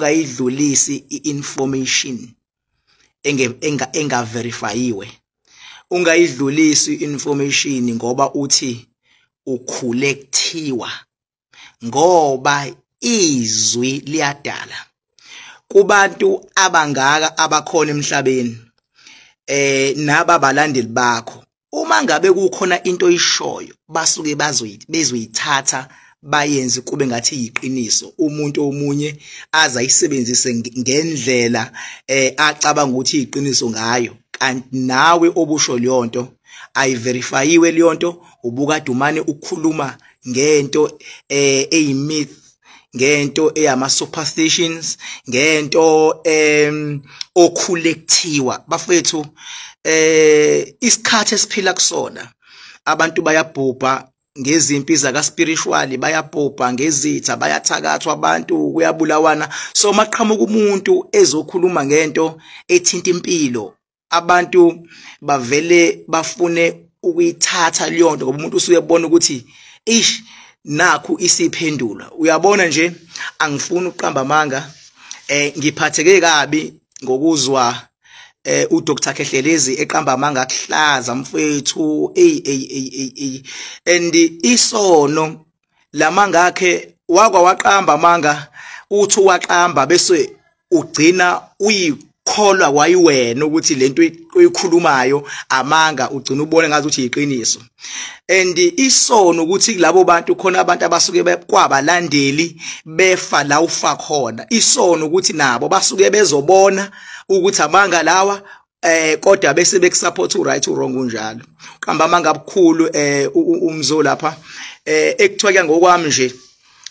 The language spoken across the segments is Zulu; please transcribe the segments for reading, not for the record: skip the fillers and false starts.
ungayidlulisi information enga verifyiwe. Ungayidlulisi information ngoba uthi ukhule kuthiwa, ngoba izwi liyadala kubantu abangaka abakhona emhlabeni nababalandeli bakho. Uma ngabe kukhona into oyishoyo basuke bezoyithatha bayenze kube ngathi iqiniso, umuntu omunye azayisebenzise ngendlela acabanga ukuthi iqiniso ngayo, kanti nawe obusho leyo nto ayiverifyiwe leyo nto, ubukade umane ukukhuluma ngento eyimyth, ngento eyama superstitions, ngento okhule kuthiwa. Bafethu isikhathi esiphila kusona abantu bayabhubha ngezimpi zaka spiritual, bayabhubha ngezitha, bayathakathwa abantu, kuyabulawana. So maqhamuka umuntu ezokhuluma ngento ethinta impilo, abantu bavele bafune ukuyithatha leyo nto ngoba umuntu usuke ebona ukuthi ish nakhu isiphendula. Uyabona nje, angifuni uqamba amanga, ngiphatheke kabi ngokuzwa uDr Khehlelezi eqamba amanga kuhlaza mfethu and isono lamanga akhe waqamba amanga, uthi waqamba bese ugcina uyikholwa wayiwena ukuthi lento oyikhulumayo amanga, ugcina ubone ngathi uthi iqiniso. And isono ukuthi kulabo bantu khona abantu abasuke bekwabalandeli befa la ufa khona. Isono ukuthi nabo basuke bezobona ukuthi amanga lawa kodwa bese bekusupport right or wrong kunjalo. Qamba amanga abukhulu umzo lapha ekuthiwa ngokwami nje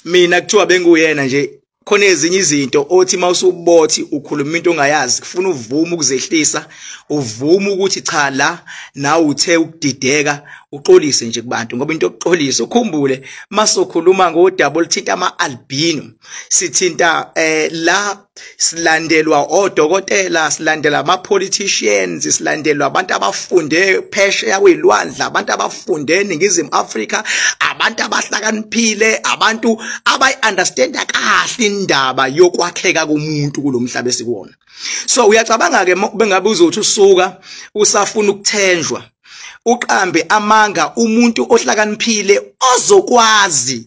mina kuthiwa benguyena nje. Khona ezinye izinto othi mawusubothi ukhuluma into ongayazi, kufuna uvume ukuzehlisa, uvume ukuthi cha la nawe uthe ukudideka, uxolise nje kubantu ngoba into yokuxolisa. Ukhumbule masokhuluma ngodaba olithinta ama-albino, sithinta la silandelwa odokotela, silandela ama-politicians, silandelwa abantu abafunde phesheya kwezilwandle, abantu abafunde eNingizimu Afrika, abantu abahlakaniphile, abantu abayi-understanda kahle indaba yokwakheka komuntu kulomhlaba esikuwona. So uyacabanga ke bengabe uzothi usuka usafuna ukuthenjwa, uqambe amanga umuntu ohlakaniphile ozokwazi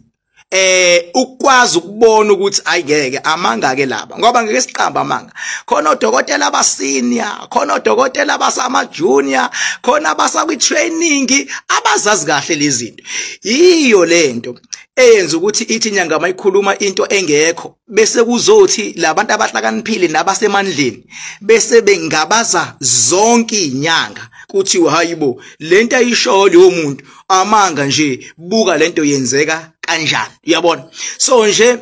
ukwazi ukubona ukuthi ayingeke amanga ke laba, ngoba ngeke siqamba amanga. Khona odokotela abasenior, khona odokotela abasama junior, khona abasakwi training abazazi kahle lezi zinto. Yiyo lento eyenza ukuthi ithi inyanga mayikhuluma into engekho bese kuzothi labantu abahlakaniphile nabasemandleni bese bengabaza zonke inyanga kuthi hayibo lento ayisho leyo muntu amanga nje, buka lento yenzeka kanjani. Uyabona? So nje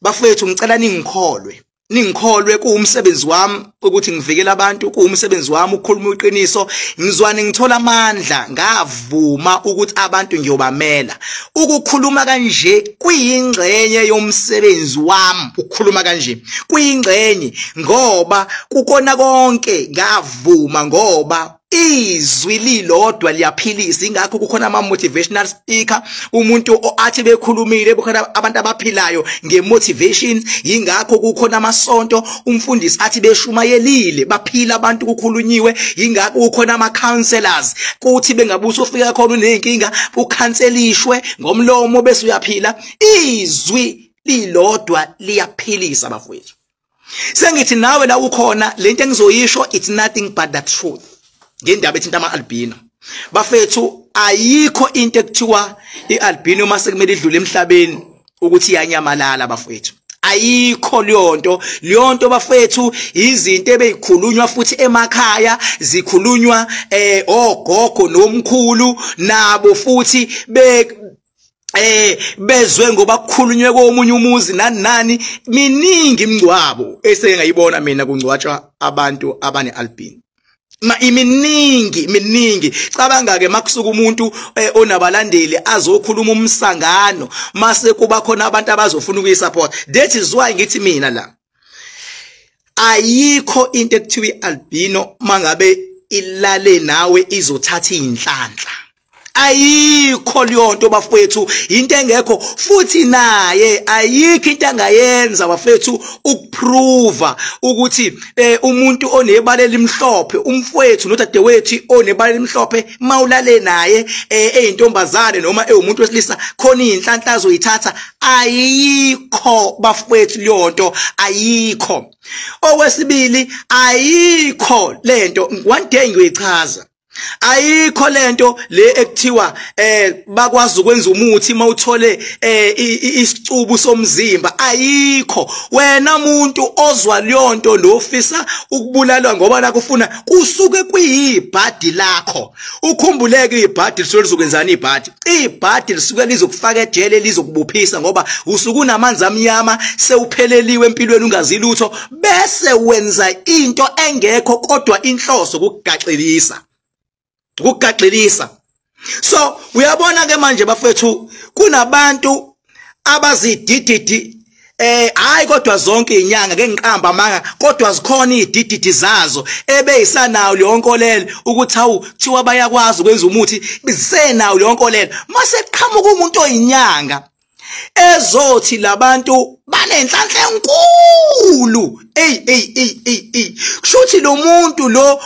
bafethu ngicela ningikholwe kuumsebenzi wami ukuthi ngivikele abantu, kuumsebenzi wami ukukhuluma iqiniso. Ngizwane ngithola amandla, ngavuma ukuthi abantu ngiyobamela. Ukukhuluma kanje kuyingxenye yomsebenzi wami, ukukhuluma kanje kuyingxenye ngoba kukona konke ngavuma ngoba izwi lilodwa liyaphilisa. Ingakho kukhona ama motivational speaker, umuntu athi bekhulumile bukhona abantu abaphilayo ngemotivation. Ingakho kukhona amasonto umfundisi athi beshumayelile baphila abantu kukhulunyiwe. Ingakho kukhona ama counselors kuthi bengabuso ufika khona unenkinga ukhanselishwe ngomlomo bese uyaphila. Izwi lilodwa liyaphilisa bafowethu. Sengithi nawe la ukhona lento engizoyisho, it's nothing but the truth ngendaba ethinta ama-albino. Bafethu ayikho into ekuthiwa i-albino mase kumele idlule emhlabeni ukuthi iyanyamalala bafethu. Ayikho leyo nto bafethu, izinto ebeyikhulunywa futhi emakhaya, zikhulunywa ogogo nomkhulu nabo futhi bezwe ngoba kukhulunywe komunye umuzi nani miningi imingcwabo esengayibona mina kungcwatshwa abantu abane-albino. Miningi cabanga ke makusuka umuntu onabalandeli azokhuluma umsangano mase kuba khona abantu abazofuna ukuyisupport. That is why ngithi mina la ayikho into ekuthiwa albino mangabe ilale nawe izothatha inhlanhla. ayikho leyonto bafethu into engekho futhi naye ayikho into angayenza bafethu ukuprova ukuthi umuntu onebala elimhlophe umfowethu nodadewethu onebala elimhlophe mawulale naye eyintombazane noma umuntu wesilisa khona inhlanhla azoyithatha ayikho bafethu leyonto ayikho. Okwesibili ayikho lento one day ngiyichaza ayikho lento le ekuthiwa bakwazi ukwenza umuthi mawuthole isicubu somzimba ayikho. Wena umuntu ozwa leyonto lofisa ukubulalwa ngoba nakufuna kusuke kuyibhadi lakho ukhumbuleke ibhadi lizokwenzana ibhadi lisuke lizokufaka ejele lizokubuphisa ngoba usuke unamanzi amnyama sewupheleliwe empilweni ungazi lutho bese wenza into engekho kodwa inhloso ukugaxelisa. So uyabona ke manje bafethu kunabantu abazidididi hayi kodwa zonke inyanga ke ngiqamba manga kodwa zikhona idididi zazo ebeyisanayo leyonkolelo ukuthi hawu kuthiwa bayakwazi ukwenza umuthi bisenayo leyonkolelo mase qhamuka umuntu oyinyanga ezothi labantu banenhlanhla enkulu kushuthi lo muntu lo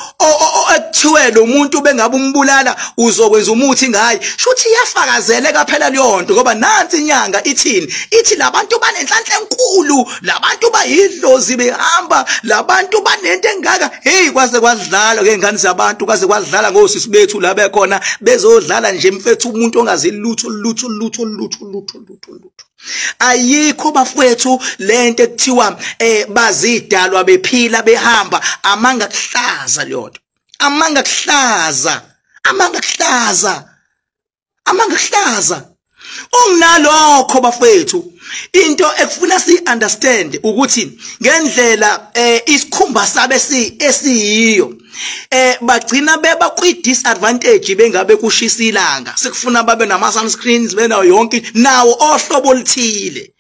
ekuthiwe lo muntu bengabe umbulala uzokwenza umuthi ngaye shuthi iyafakazeleka phela leyonto ngoba nansi inyanga ithini ithi labantu banenhlanhla enkulu labantu bayidlozi behamba labantu banento engaka kwaze kwadlala ke ngani zabantu kwaze kwadlala ngosisi bethu la bekhona bezodlala nje mfethu umuntu ongazi lutho ayikho bafethu lento ekuthiwa bazidalwa bephila behamba amanga kuhlaza leyonto amanga kuhlaza unginalokho bafethu into ekufuna si understand ukuthi ngendlela isikhumba sabe esiyiyo bagcina beba kwi disadvantage bengabe kushisa ilanga sikufuna babe nama sunscreens benayo yonke nawo ohlobo oluthile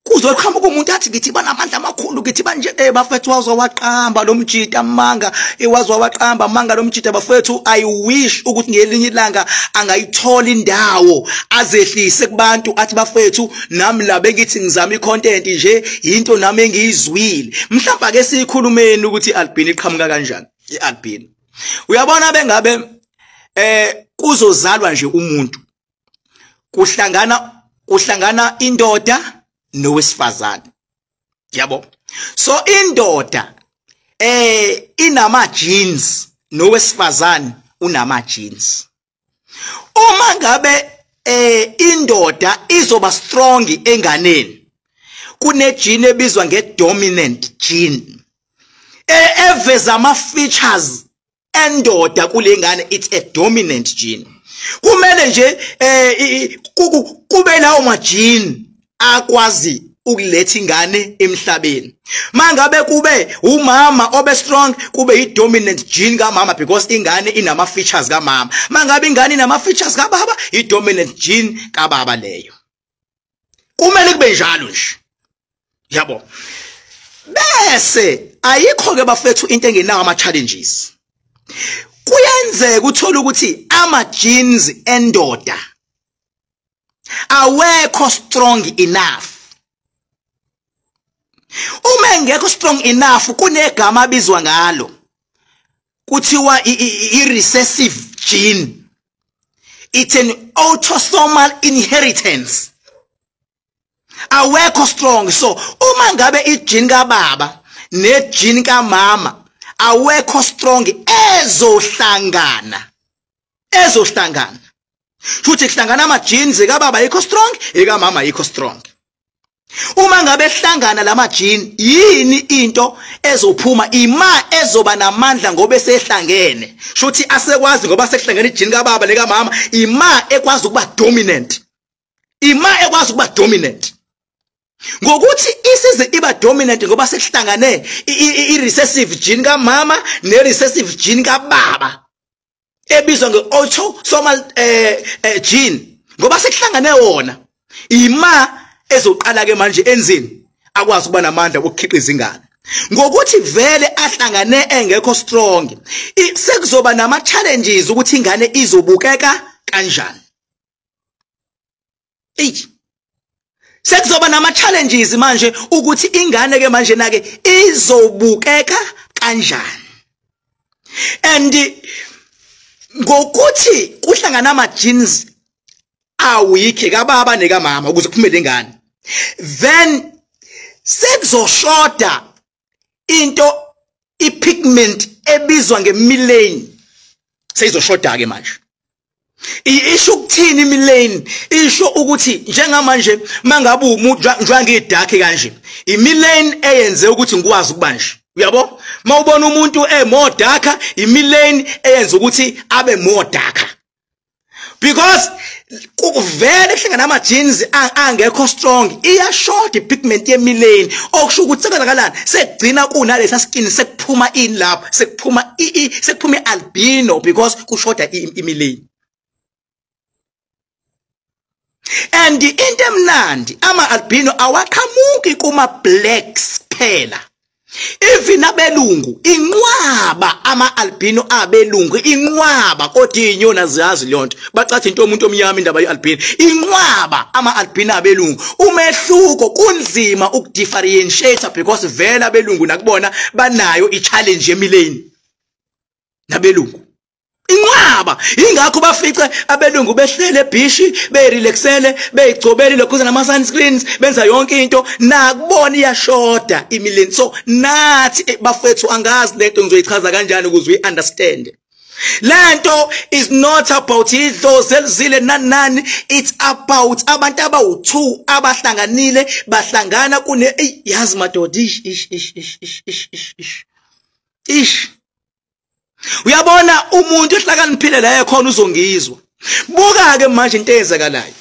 kuzoqhamuka umuntu athi ngithi banamandla amakhulu ngithi banje bafethu wazowaqamba lo mjita amanga wazowaqamba amanga lo mjita bafethu I wish ukuthi ngelinye ilanga angayithola indawo azehlise kubantu athi bafethu nami la bengithi ngizama icontent nje into nami engiyizwile mhlawumbe ke sikhulumeni ukuthi albin iqhamuka kanjani ialbin uyabona bengabe kuzozalwa nje umuntu kuhlangana indoda nowesifazane yabo so indoda inama genes nowesifazane unama genes uma ngabe indoda izoba strong enganeni kune gene ebizwa ngedominant gene eveza ama features endoda kulengane it's a dominant gene kumele nje kube lawo ma gene akwazi ukuletha ingane emhlabeni mangabe kube umama obe strong kube idominant gene kamama because ingane inama features kamama mangabe ingane inama features kababa idominant gene kababa leyo kumele kube njalo nje yabo bese ayikho ke bafethu into engenawo ama challenges kuyenzeka uthola ukuthi ama genes endoda awekho strong enough uma engekho strong enough kunegama abizwa ngalo kuthiwa i-recessive gene it's an autosomal inheritance awekho strong so uma ngabe igene kababa negene kamama awekho strong ezohlangana futhi kuhlangana ama genes ekababa ayikho strong ekamama ayikho strong uma ngabe hlangana lama gene yini into ezophuma ima ezoba namandla ngoba esehlangene futhi asekwazi ngoba sekuhlangene igene kababa lekamama ima ekwazi ukuba dominant ngokuthi isize iba dominant ngoba sekuhlangane i-recessive gene kamama ne-recessive gene kababa ebizwa nge-autosomal gene ngoba sekuhlangane wona ima ezoqala ke manje enzini akwazi ukuba namandla okukhiqiza ingane ngokuthi vele ahlangane engekho strong sekuzoba nama challenges ukuthi ingane izobukeka kanjani. Sekuzoba nama challenges manje ukuthi ingane ke manje nake izobukeka kanjani. And ngokuthi kuhlangana ama genes awikhe kababa nekamama ukuze kuphumele ingane, then sekuzoshoda into ipigment ebizwa ngemelanin seyizoshoda ke manje. Isho ukuthini imelanin? Isho ukuthi njengamanje mangabe umuntu njengedark kanje, imelanin eyenze ukuthi ngikwazi ukubanje. Uyabo? Mawubona umuntu more darker, imelanin eyenza ukuthi abe more darker. Because kuvele hlangana ama genes angekho strong iyashort ipigment yemelanin, okusho ukuthi sekwenzakalani sekugcina kunalesa skin sekuphuma in lapha sekuphuma albino because kushoda imelanin. And into emnandi ama albino awaqhamuki kuma blacks phela. Even abelungu inqwaba ama albino abelungu inqwaba kodwa inyona ziyazi lonto bacathi into umuntu omnyama indaba yealbino inqwaba ama albino abelungu. Umehluko kunzima ukudifferentiate because vele abelungu nakubona banayo ichallenge yemelanin nabelungu inqwaba. Ingakho bafice abelungu behlele ebhishi berelaxele beyigcobele lokhuza nama sunscreens benza yonke into nakubona iyashoda imelanin. So nathi bafethu angazi lento ngizoyichaza kanjani ukuze uyi understand. Lento is not about Isihlasele nani, it's about abantu abawu2 abahlanganile bahlangana kune yazi madoda ish. Uyabona umuntu ehlakaniphile la ekhona uzongizwa. Buka ke manje into eyenzakalayo.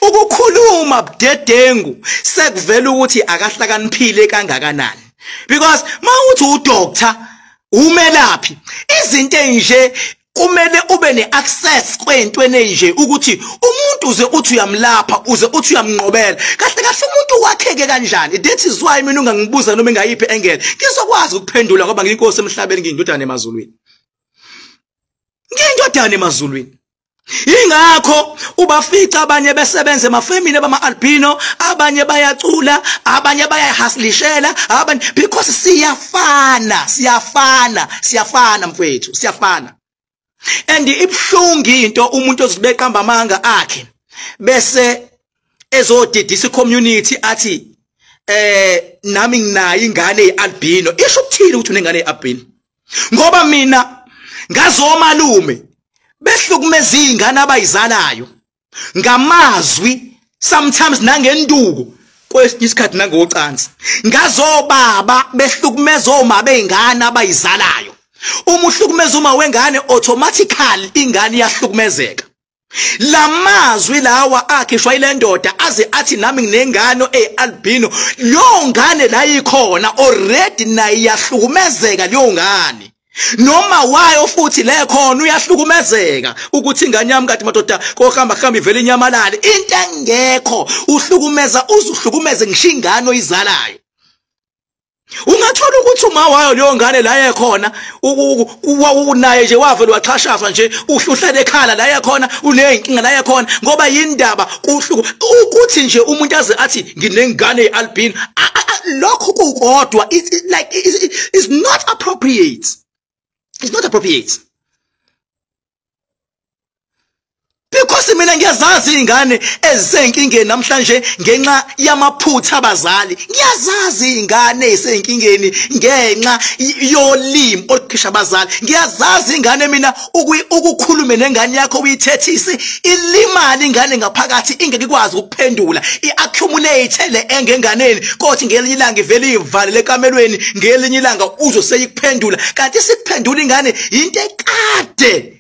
Ukukhuluma budedengu sekuvela ukuthi akahlakaniphile kangakanani. Because mawuthi udoctor umelaphi izinto enje kumele ube neaccess kwentweni enje ukuthi umuntu uze uthi uyamlapha uze uthi uyamnqobela kahle kahle umuntu wakheke kanjani. That is why mina ungangibuza noma engayiphi engele ngizokwazi ukuphendula ngoba ngiyinkosi emhlabeni ngiyindodana emazulwini. Ngiyindodana emazulwini. Ingakho ubafica abanye besebenze emafamily bama albino, abanye bayacula, abanye bayahaslishela, abanye because siyafana mfethu, siyafana. And ibhlungu into umuntu ozibeqamba amanga akhe bese ezodidisa community athi nami nginayo ingane yealbino. Isho ukuthini ukuthi unengane yealbino? Ngoba mina ngazomalume behlukumeza izingane abayizalayo ngamazwi sometimes nangenduku kwesinye isikhathi nangocansi. Ngazobaba behlukumeza oma beingane abayizalayo. Uma uhlukumeza uma wengane automatically ingane iyahlukumezeka. Lamazwi lawa akhishwa ile ndoda aze athi nami nginengane ealbino, lo ngane la ikhona already nayo iyahlukumezeka leyo ngane. Noma wayo futhi le khona uyahlukumezeka ukuthi ingane yami kade madoda kohamba ivele inyamalale into engekho uhlukumeza uzuhlukumeze ngisho ingane oyizalayo. Ungathola ukuthi uma wayo leyo ngane la ekhona unaye nje wavela waxhashazwa nje uhluhlele ekhala la ekhona unenkinga la ekhona ngoba yindaba ukuthi nje umuntu aze athi nginengane yealbino lokho kukodwa it's not appropriate. It's not appropriate. Because mina ngiyazazi ingane ezisenkingeni namhlanje ngenxa yamaphutha abazali. Ngiyazazi ingane ezisenkingeni ngenxa yolimi olukhisha abazali. Ngiyazazi ingane mina ukukhuluma nengane yakho uyithethise ilimali ingane ngaphakathi ingeke ikwazi ukuphendula iaccumulate le engenganeni kodwa ngelinye ilanga ivele ivalele ekamelweni ngelinye ilanga uzoseyikuphendula kanti sikuphendula ingane into ekade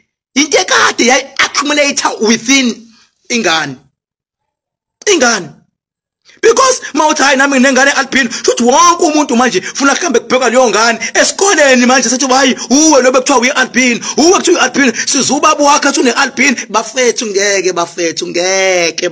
yayi accumulator within ingane. Because mawuthi hayi nami nginengane albino futhi wonke umuntu manje ufuna kuhambe kubheka leyo ngane esikoleni manje sethi hayi uwe lo bekuthiwa uyialbino uwe kuthiwa uyialbino sizubaba wakhe uthi une albino bafethu ngeke